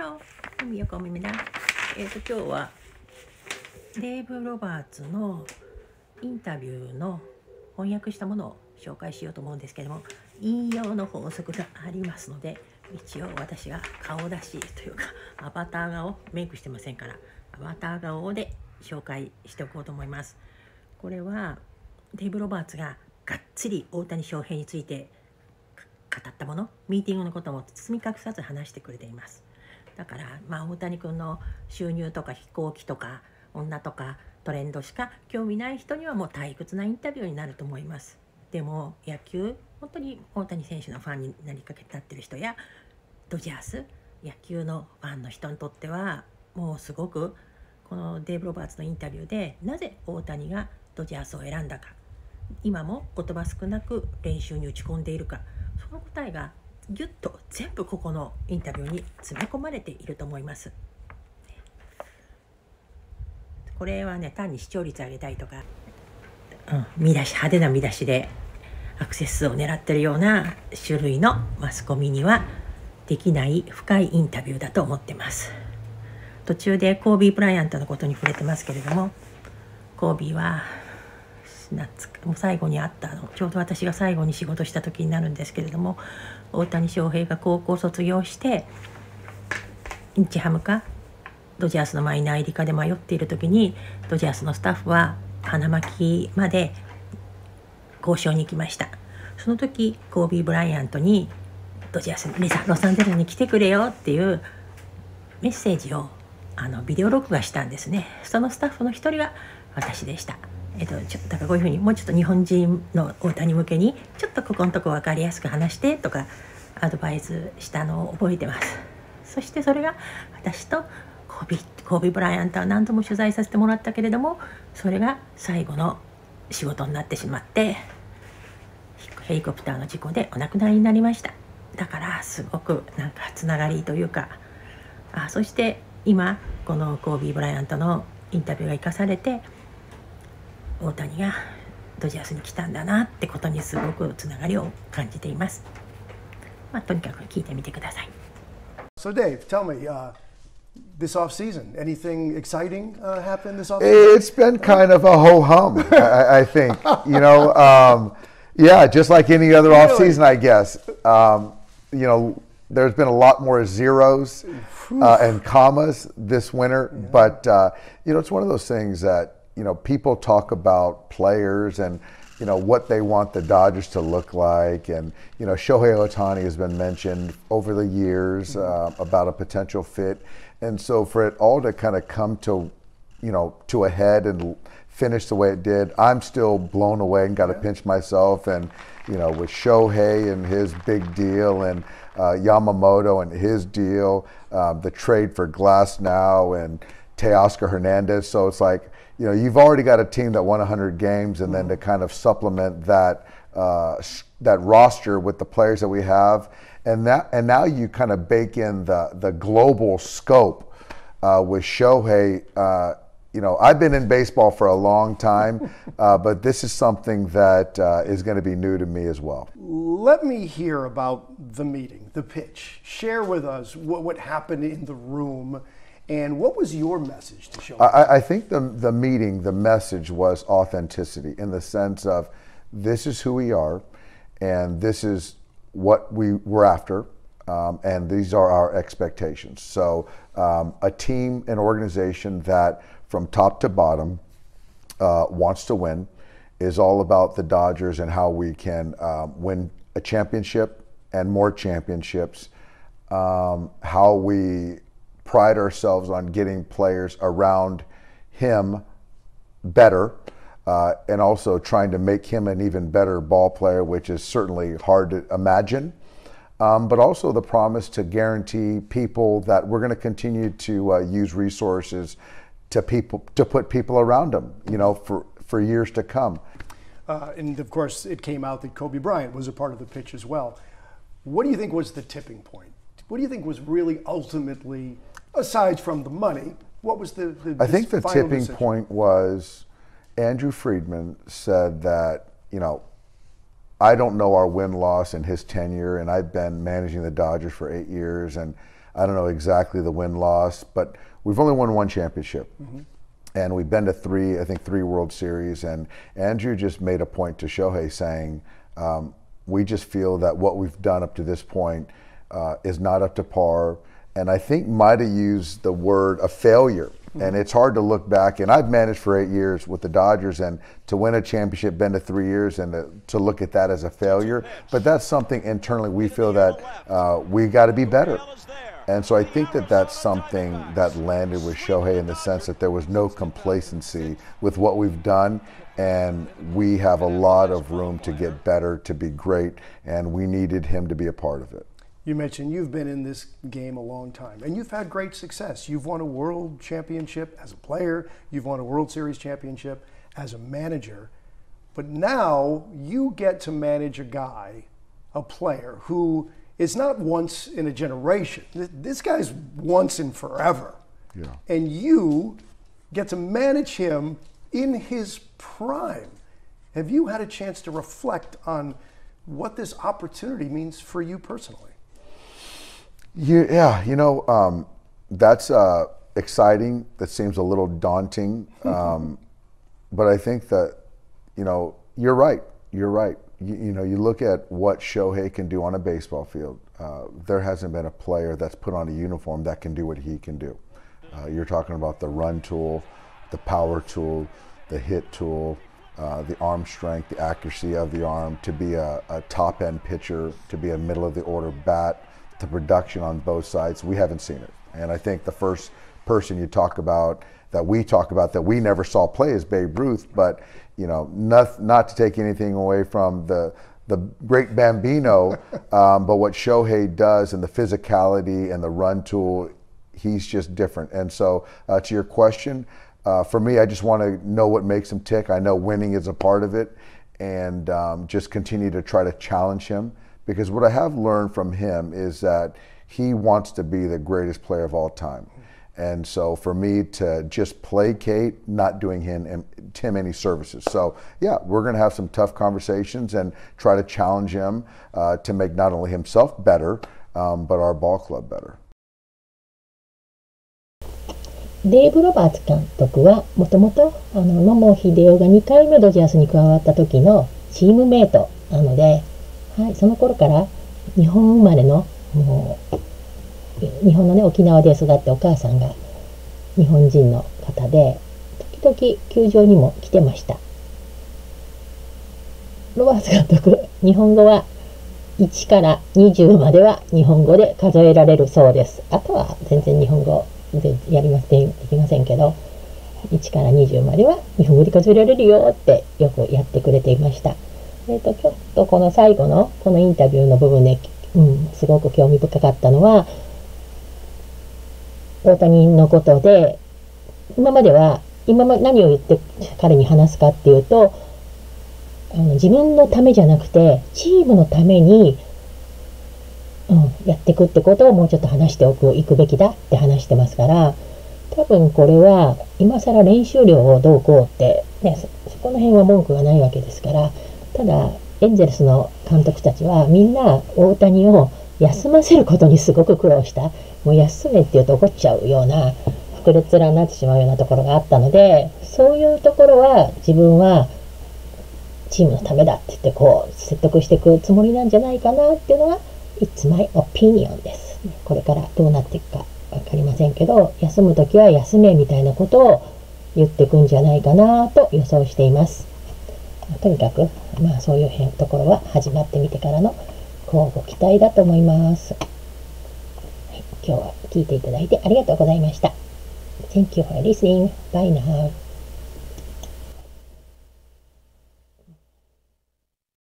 Hello、よくお耳だ。今日はデーブ・ロバーツのインタビューの翻訳したものを紹介しようと思うんですけれども、引用の法則がありますので、一応私が顔出しというかアバター顔、メイクしてませんからアバター顔で紹介しておこうと思います。これはデーブ・ロバーツががっつり大谷翔平について語ったもの、ミーティングのことも包み隠さず話してくれています。だから大谷君の収入とか飛行機とか女とかトレンドしか興味ない人にはもう退屈なインタビューになると思います。でも野球、本当に大谷選手のファンになりかけてってる人やドジャース、野球のファンの人にとってはもうすごくこのデーブ・ロバーツのインタビューでなぜ大谷がドジャースを選んだか、今も言葉少なく練習に打ち込んでいるか、その答えがぎゅっと全部ここのインタビューに詰め込まれていると思います。これはね、単に視聴率上げたいとか、見出し、派手な見出しでアクセス数を狙ってるような種類のマスコミにはできない深いインタビューだと思ってます。途中でコービー・ブライアントのことに触れてますけれども、コービーはもう最後に会ったちょうど私が最後に仕事した時になるんですけれども、大谷翔平が高校卒業して日ハムかドジャースのマイナー入りかで迷っている時に、ドジャースのスタッフは花巻まで交渉に行きました。その時コービー・ブライアントにドジャースロサンゼルスに来てくれよっていうメッセージをビデオ録画したんですね。そのスタッフの一人が私でした。だからこういうふうにもうちょっと日本人の大谷向けにちょっとここのとこ分かりやすく話してとかアドバイスしたのを覚えてます。そしてそれが私とコービー・ブライアントは何度も取材させてもらったけれども、それが最後の仕事になってしまってヘリコプターの事故でお亡くなりになりました。だからすごくなんかつながりというか、そして今このコービー・ブライアントのインタビューが生かされて大谷がドジャースに来たんだなってことにすごくつながりを感じています。とにかく聞いてみてください。So Dave, tell me, this off season, anything exciting happened this off season? It's been kind of a ho hum, I think. Yeah, just like any other off season, I guess. There's been a lot more zeros and commas this winter, but it's one of those things that people talk about players and what they want the Dodgers to look like, and Shohei Ohtani has been mentioned over the years about a potential fit, and so for it all to kind of come to to a head and finish the way it did, I'm still blown away and got to pinch myself. And with Shohei and his big deal, and Yamamoto and his deal, the trade for Glasnow and Teoscar Hernandez, so it's like you've already got a team that won 100 games, and then to kind of supplement that that roster with the players that we have, and now you kind of bake in the global scope with Shohei. I've been in baseball for a long time, but this is something that is going to be new to me as well. Let me hear about the meeting, the pitch. Share with us what happened in the room. And what was your message to Shohei? I think the meeting, the message was authenticity, in the sense of this is who we are, and this is what we were after, and these are our expectations. So a team, an organization that from top to bottom wants to win, is all about the Dodgers and how we can win a championship and more championships, how we pride ourselves on getting players around him better, and also trying to make him an even better ball player, which is certainly hard to imagine, but also the promise to guarantee people that we're going to continue to use resources to put people around him, for years to come. And of course, it came out that Kobe Bryant was a part of the pitch as well. What do you think was the tipping point? What do you think was really ultimately, aside from the money, what was the I think the tipping decision? point was Andrew Friedman said that, I don't know our win-loss in his tenure, and I've been managing the Dodgers for 8 years, and I don't know exactly the win-loss, but we've only won one championship. And we've been to three World Series. And Andrew just made a point to Shohei saying, we just feel that what we've done up to this point is not up to par. And I think might have used the word a failure. And it's hard to look back, and I've managed for 8 years with the Dodgers, and to win a championship, been to 3 years, and to look at that as a failure. But that's something internally we feel that we got to be better. And so I think that that's something that landed with Shohei in the sense that there was no complacency with what we've done, and we have a lot of room to get better, to be great, and we needed him to be a part of it. You mentioned you've been in this game a long time, and you've had great success. You've won a world championship as a player. You've won a World Series championship as a manager. But now you get to manage a guy, a player, who is not once in a generation. This guy's once and forever. Yeah. And you get to manage him in his prime. Have you had a chance to reflect on what this opportunity means for you personally? Yeah, that's exciting. That seems a little daunting, but I think that, you're right. You're right. You look at what Shohei can do on a baseball field. There hasn't been a player that's put on a uniform that can do what he can do. You're talking about the run tool, the power tool, the hit tool, the arm strength, the accuracy of the arm, to be a top-end pitcher, to be a middle-of-the-order bat, the production on both sides. We haven't seen it. And I think the first person you talk about that we never saw play is Babe Ruth, but not to take anything away from the great Bambino, but what Shohei does and the physicality and the run tool, he's just different. And so to your question, for me, I just want to know what makes him tick. I know winning is a part of it, and just continue to try to challenge him. Because what I have learned from him is that he wants to be the greatest player of all time. And so for me to just placate, not doing him any services. So yeah, we're going to have some tough conversations and try to challenge him to make not only himself better, but our ball club better. デーブ・ロバーツ監督はもともと野茂英雄が2回目ドジャースに加わった時のチームメイトなので、はい、その頃から日本生まれの日本のね沖縄で育ってお母さんが日本人の方で時々球場にも来てました。ロバーツ監督、日本語は1から20までは日本語で数えられるそうです。あとは全然日本語でできませんけど、1から20までは日本語で数えられるよってよくやってくれていました。ちょっとこの最後のこのインタビューの部分ですごく興味深かったのは、大谷のことで今まで何を言って彼に話すかっていうと、自分のためじゃなくてチームのために、やっていくってことをもうちょっと話していくべきだって話してますから、多分これは今更練習量をどうこうってね、そこの辺は文句がないわけですから。ただエンゼルスの監督たちはみんな大谷を休ませることにすごく苦労した。もう休めって言うと怒っちゃうような膨れっ面になってしまうようなところがあったので、そういうところは自分はチームのためだって言って説得していくつもりなんじゃないかなっていうのは It's my opinion です。これからどうなっていくか分かりませんけど、休むときは休めみたいなことを言っていくんじゃないかなと予想しています。とにかくそういうところは始まってみてからの交互期待だと思います。はい、今日は聞いていただいてありがとうございました。Thank you for listening. Bye now.